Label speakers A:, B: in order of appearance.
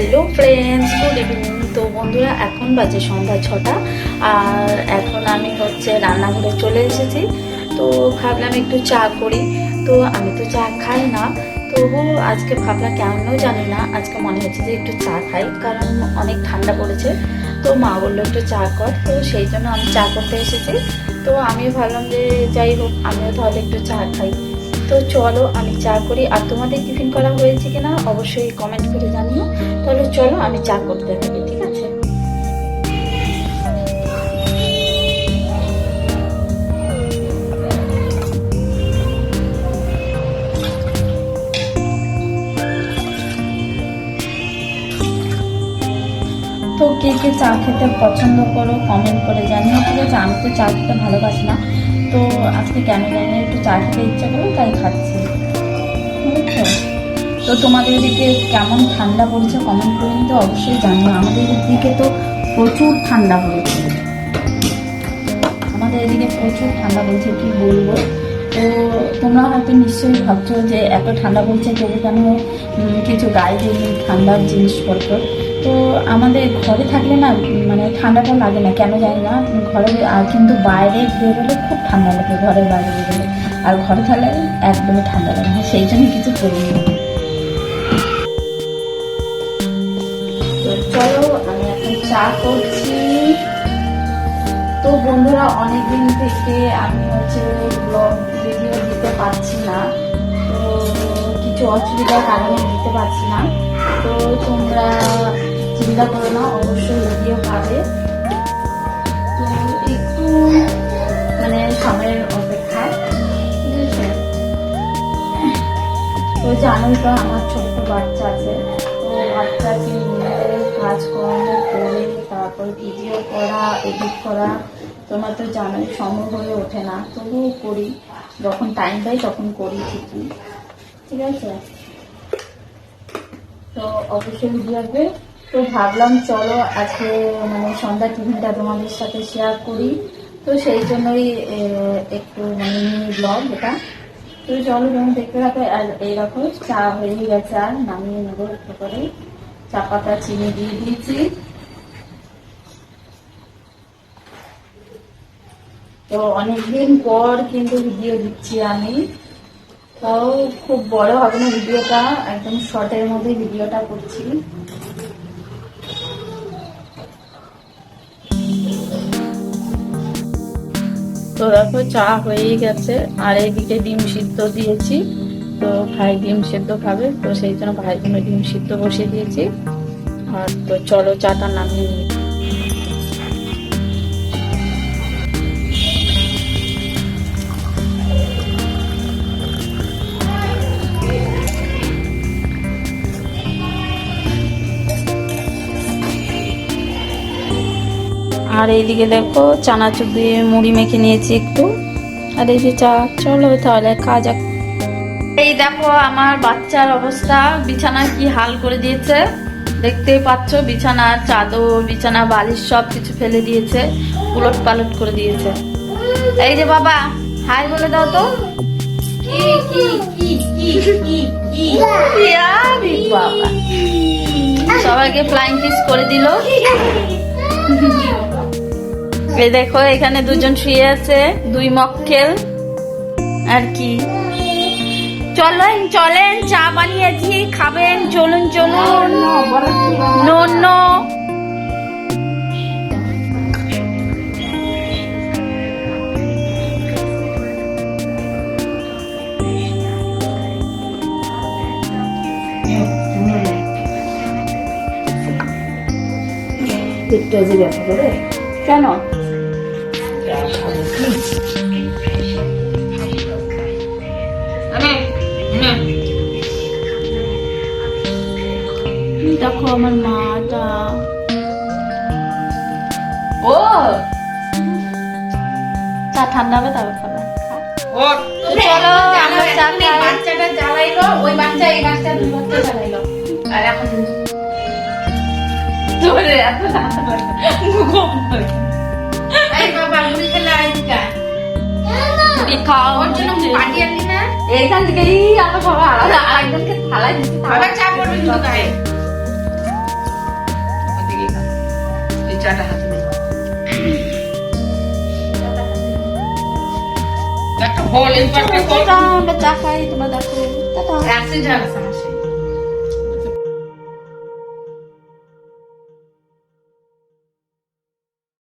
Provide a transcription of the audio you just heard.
A: Hello friends, good evening. তো বন্ধুরা, এখন বাজে সন্ধ্যা 6টা আর এখন আমি রান্নাঘরে চলে এসেছি। তো ভাবলাম একটু চা করি। তো আমি তো চা খাই না, তবু আজকে ভাবলাম কেন জানি না, আজকে মনে হচ্ছে যে একটু চা খাই, কারণ অনেক ঠান্ডা পড়েছে। তো মা বললো একটু চা কর, তো সেই জন্য আমি চা করতে এসেছি। তো আমিও ভাবলাম যে যাই হোক, আমিও তাহলে একটু চা খাই। তো চলো আমি চা করি। আর তোমাদের টিফিন করা হয়েছে কিনা অবশ্যই কমেন্ট করে জানিও। তাহলে চলো আমি চা করতে থাকি, ঠিক আছে? তো কে কে চা খেতে পছন্দ করো কমেন্ট করে জানিও, ঠিক আছে? আমি তো চা খেতে ভালোবাসি না, তো আজকে কেন জানি না একটু চা খেতে ইচ্ছা করলো, তাই খাচ্ছি, বুঝেছো? তো তোমাদের এদিকে কেমন ঠান্ডা পড়েছে কমেন্ট করে কিন্তু অবশ্যই জানিও। আমাদের এদিকে তো প্রচুর ঠান্ডা পড়েছে, আমাদের এদিকে প্রচুর ঠান্ডা পড়েছে, কি বলবো। তো তোমরা হয়তো নিশ্চয়ই ভাবছো যে এত ঠান্ডা পড়ছে কেউ কেন কিছু গায়ে দিইনি ঠান্ডার জিনিসপত্র। তো আমাদের ঘরে থাকলে না, মানে ঠান্ডাটা লাগে না, কেন জানি না। ঘরে আর কিন্তু বাইরে বেরোলে খুব ঠান্ডা লাগে, ঘরের বাইরে বেরোলে। আর ঘরে থাকলে একদমই ঠান্ডা লাগে না, সেই জন্য কিছু করিনি। তো চলো আমি এখন চা করছি। তো বন্ধুরা, অনেকদিন থেকে আমি ব্লগ ভিডিও দিতে পারছি না, তো কিছু অসুবিধার কারণে দিতে পারছি না। তো তোমরা চিন্তা করো না, অবশ্যই ভিডিও পাবে। তো একটু মানে সময়ের অপেক্ষা, ঠিক আছে? তো জানোই তো আমার ছোট্ট বাচ্চা আছে, তো বাচ্চাকে নিয়ে কাজকর্ম করে তারপর ভিডিও করা, এডিট করা, তোমরা তো জানোই সম্ভব হয়ে ওঠে না, তবুও করি, যখন টাইম পাই তখন করি ঠিকই, ঠিক আছে? তো অবশ্যই ভিডিও আসবে। তো ভাবলাম চলো আজকে মানে সন্ধ্যা টিফিনটা তোমাদের সাথে শেয়ার করি, তো সেই জন্যই একটু মানে মিনি ব্লগ এটা। তো চলো তুমি দেখতে থাকো। আর এইরকম চা হয়ে গেছে, আর নামিয়ে নেবো একটু করে। চা পাতা চিনি দিয়ে দিয়েছি। তো অনেকদিন পর কিন্তু ভিডিও দিচ্ছি আমি, তাও খুব বড় হবে না ভিডিওটা, একদম শর্টের মধ্যে ভিডিওটা করছি। তো দেখো চা হয়েই গেছে, আর এইদিকে ডিম সিদ্ধ দিয়েছি। তো ভাই ডিম সিদ্ধ খাবে, তো সেই জন্য ভাইয়ের জন্য ডিম সিদ্ধ বসিয়ে দিয়েছি। আর তো চলো চাটা নামিয়ে নিই। আর এইদিকে দেখো চানাচুর দিয়ে মুড়ি মেখে নিয়েছি একটু, আর এই যে চা। চলো তাহলে কাজ। এই দেখো আমার বাচ্চার অবস্থা, বিছানা কি হাল করে দিয়েছে দেখতেই পাচ্ছ। বিছানার চাদর, বিছানা বালিশ সব কিছু ফেলে দিয়েছে, উলট পালট করে দিয়েছে। এই যে বাবা, হাই বলে দাও তো। বাবা সবাইকে ফ্লাইং কিস করে দিল। এই দেখো এখানে দুজন শুয়ে আছে, দুই মক্কেল। আর কি, চলেন চলেন, চা বানিয়েছি, খাবেন, চলুন চলুন। নো পেটটা যে ব্যথা করে কেন? দেখো আমার মাটা, ও চা ঠান্ডা হবে তারপর খাবে। চলো আমরা চা খাই। বাচ্চাটা জ্বালাইলো, ওই বাচ্চা এই বাচ্চা, দুই বাচ্চা জ্বালাইলো, আর এখন তোরে এত বাবা মুড়ি খেলে আইকা খাও, ওর জন্য পাটি আনলি না? এইখান থেকেই আমরা সবাই আলাদা আরেকজনকে থালায় দিচ্ছি। চা পড়বে কিন্তু গায়ে।
B: চাটা হাতে নেই একটা হল এই পাশে কর
A: টাটা, আমরা চা খাই, তোমরা দেখো টাটা।
B: আসছে যা